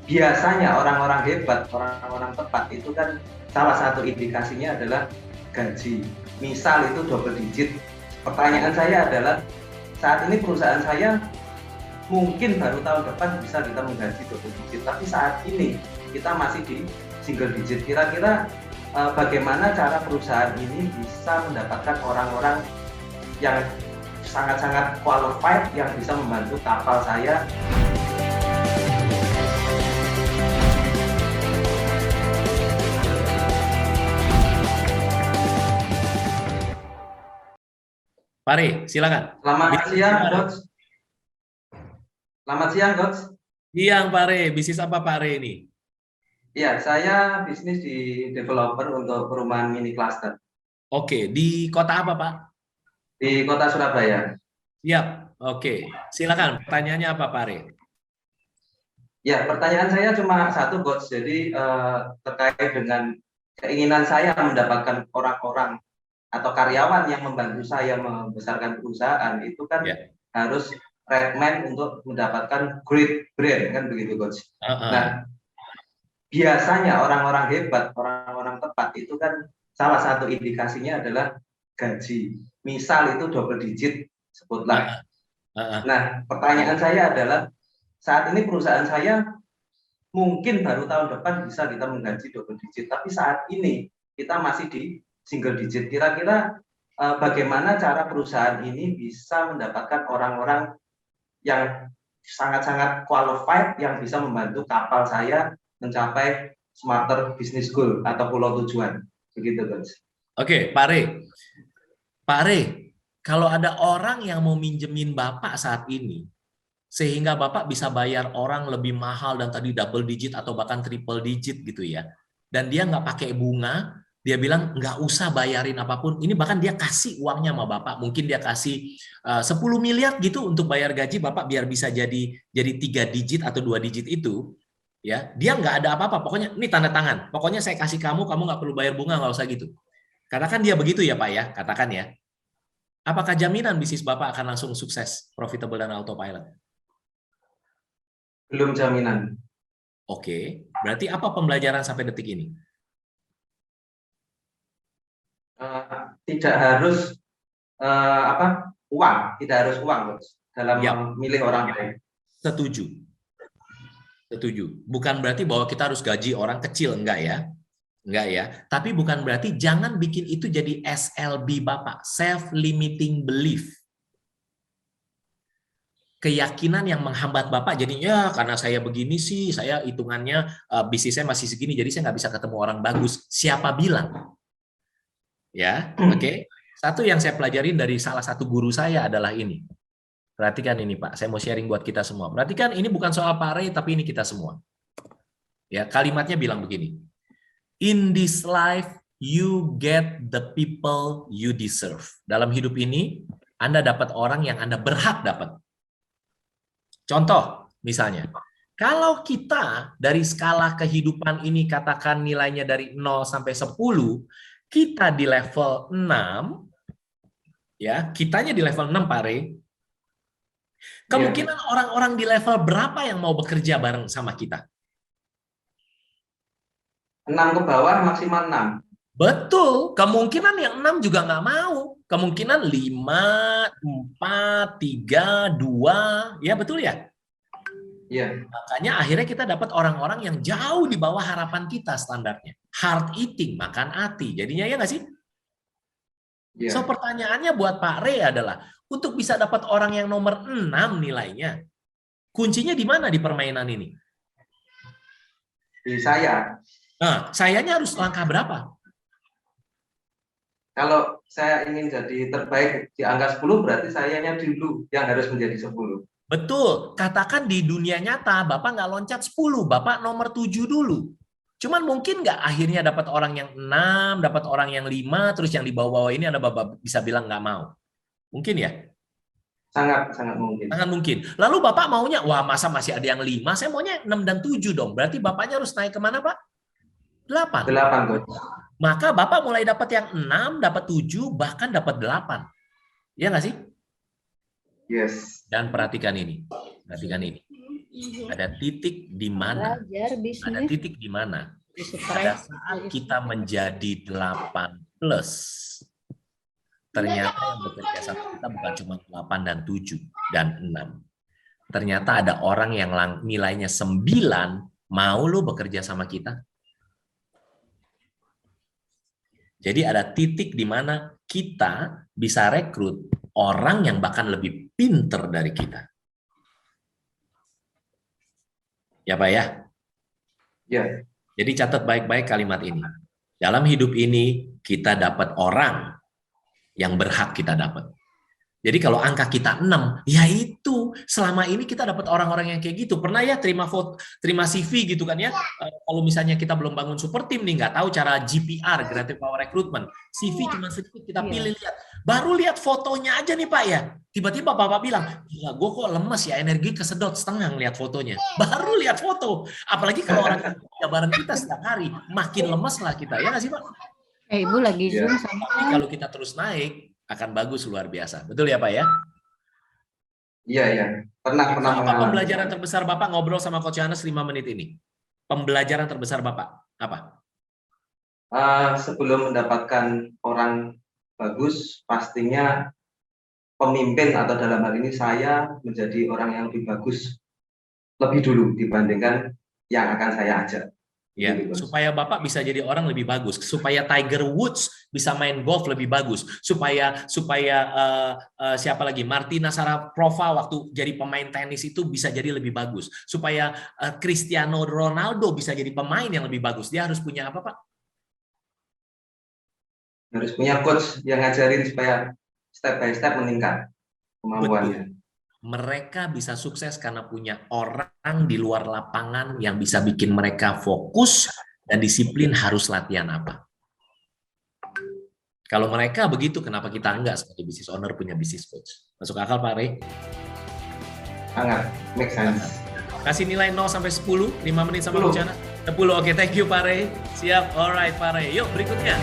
biasanya orang-orang hebat, orang-orang tepat itu kan salah satu indikasinya adalah gaji. Misal itu double digit. Pertanyaan saya adalah saat ini perusahaan saya mungkin baru tahun depan bisa kita menggaji double digit, tapi saat ini kita masih di single digit. Kira-kira bagaimana cara perusahaan ini bisa mendapatkan orang-orang yang sangat-sangat qualified yang bisa membantu kapal saya. Pare, silakan. Selamat siang, Coach. Selamat siang, Coach. Siang, Pare. Bisnis apa Pare ini? Iya, saya bisnis di developer untuk perumahan mini cluster. Oke, di kota apa, Pak? Di kota Surabaya. Siap. Oke, silakan. Pertanyaannya apa, Pare? Ya, pertanyaan saya cuma satu, Coach. Jadi terkait dengan keinginan saya mendapatkan orang-orang atau karyawan yang membantu saya membesarkan perusahaan itu kan harus red man untuk mendapatkan great brand, kan begitu, Coach. Nah, biasanya orang-orang hebat, orang-orang tepat itu kan salah satu indikasinya adalah gaji. Misal itu double digit, sebutlah. Nah, pertanyaan saya adalah saat ini perusahaan saya mungkin baru tahun depan bisa kita menggaji double digit, tapi saat ini kita masih di single digit. Kira-kira bagaimana cara perusahaan ini bisa mendapatkan orang-orang yang sangat-sangat qualified yang bisa membantu kapal saya mencapai smarter business goal atau pulau tujuan, begitu, Coach. Oke, Pare. Pare, kalau ada orang yang mau minjemin Bapak saat ini, sehingga Bapak bisa bayar orang lebih mahal dan tadi double digit atau bahkan triple digit gitu ya, dan dia nggak pakai bunga, dia bilang nggak usah bayarin apapun, ini bahkan dia kasih uangnya sama Bapak, mungkin dia kasih 10 miliar gitu untuk bayar gaji Bapak biar bisa jadi 3 digit atau 2 digit itu, ya dia nggak ada apa-apa, pokoknya ini tanda tangan, pokoknya saya kasih kamu nggak perlu bayar bunga, nggak usah gitu. Katakan dia begitu ya Pak ya, katakan ya. Apakah jaminan bisnis Bapak akan langsung sukses, profitable dan autopilot? Belum jaminan. Oke, berarti apa pembelajaran sampai detik ini? Tidak harus uang, tidak harus uang, Coach, dalam memilih orang lain. Setuju. Setuju. Bukan berarti bahwa kita harus gaji orang kecil, enggak ya. Enggak ya. Tapi bukan berarti jangan bikin itu jadi SLB Bapak, self-limiting belief. Keyakinan yang menghambat Bapak, jadinya karena saya begini sih, saya hitungannya bisnis saya masih segini, jadi saya nggak bisa ketemu orang bagus. Siapa bilang? Ya, oke. Satu yang saya pelajarin dari salah satu guru saya adalah ini. Perhatikan ini Pak, saya mau sharing buat kita semua. Perhatikan ini bukan soal Pare, tapi ini kita semua. Ya, kalimatnya bilang begini. In this life, you get the people you deserve. Dalam hidup ini, Anda dapat orang yang Anda berhak dapat. Contoh, misalnya, kalau kita dari skala kehidupan ini katakan nilainya dari 0 sampai 10, kita di level 6, ya, kitanya di level 6, Pare. Kemungkinan orang-orang di level berapa yang mau bekerja bareng sama kita? 6 ke bawah maksimal 6. Betul, kemungkinan yang 6 juga nggak mau. Kemungkinan 5, 4, 3, 2, ya betul ya? Iya. Makanya akhirnya kita dapat orang-orang yang jauh di bawah harapan kita standarnya. Hard eating, makan hati. Jadinya ya nggak sih? Yeah. So pertanyaannya buat Pak Re adalah, untuk bisa dapat orang yang nomor 6 nilainya, kuncinya di mana di permainan ini? Di saya. Nah, sayanya harus langkah berapa? Kalau saya ingin jadi terbaik di angka 10, berarti sayanya dulu yang harus menjadi 10. Betul, katakan di dunia nyata Bapak nggak loncat 10, Bapak nomor 7 dulu. Cuman mungkin nggak akhirnya dapat orang yang 6, dapat orang yang 5, terus yang di bawah-bawah ini Anda Bapak bisa bilang nggak mau. Mungkin ya? Sangat mungkin. Sangat mungkin. Lalu Bapak maunya, wah masa masih ada yang 5, saya maunya 6 dan 7 dong. Berarti Bapaknya harus naik kemana Pak? 8. 8, Coach. Maka Bapak mulai dapat yang 6, dapat 7, bahkan dapat 8. Ya nggak sih? Yes. Dan perhatikan ini. Perhatikan ini. Ada titik di mana? Belajar Ada bisnis. titik di mana? Supaya Pada saat kita menjadi 8 plus, ternyata yang bekerja sama kita bukan cuma 8 dan 7 dan 6. Ternyata ada orang yang nilainya 9, mau lo bekerja sama kita. Jadi ada titik di mana kita bisa rekrut orang yang bahkan lebih pinter dari kita. Ya Pak ya? Ya. Jadi catat baik-baik kalimat ini. Dalam hidup ini kita dapat orang yang berhak kita dapat. Jadi kalau angka kita 6, ya itu selama ini kita dapat orang-orang yang kayak gitu. Pernah ya terima CV gitu kan ya. Kalau misalnya kita belum bangun super team nih, nggak tahu cara GPR, Greater Power Recruitment. CV cuma sedikit kita pilih lihat. Baru lihat fotonya aja nih Pak ya. Tiba-tiba Bapak bilang, gila gue kok lemes ya, energi kesedot setengah ngeliat fotonya. Baru lihat foto. Apalagi kalau orang jabaran kita setiap hari, makin lemes lah kita. Ya nggak sih Pak? Ibu lagi Zoom sama. Tapi kalau kita terus naik, akan bagus luar biasa. Betul ya Pak ya? Iya, iya. Pernah Apa mengalami. pembelajaran terbesar Bapak ngobrol sama Coach Yohanes 5 menit ini? Pembelajaran terbesar Bapak apa? Sebelum mendapatkan orang bagus, pastinya pemimpin atau dalam hal ini saya menjadi orang yang lebih bagus lebih dulu dibandingkan yang akan saya ajak. Ya, supaya Bapak bisa jadi orang lebih bagus, supaya Tiger Woods bisa main golf lebih bagus, supaya siapa lagi, Martina Sharapova waktu jadi pemain tenis itu bisa jadi lebih bagus, supaya Cristiano Ronaldo bisa jadi pemain yang lebih bagus. Dia harus punya apa Pak? Harus punya coach yang ngajarin supaya step by step meningkat kemampuannya. Betul. Mereka bisa sukses karena punya orang di luar lapangan yang bisa bikin mereka fokus dan disiplin harus latihan apa. Kalau mereka begitu, kenapa kita enggak sebagai business owner punya business coach? Masuk akal Pak Ray? Sangat, make sense. Kasih nilai 0 sampai 10, 5 menit sama Coach Yohanes. 10, oke, thank you Pak Ray. Siap, alright Pak Ray. Yuk berikutnya.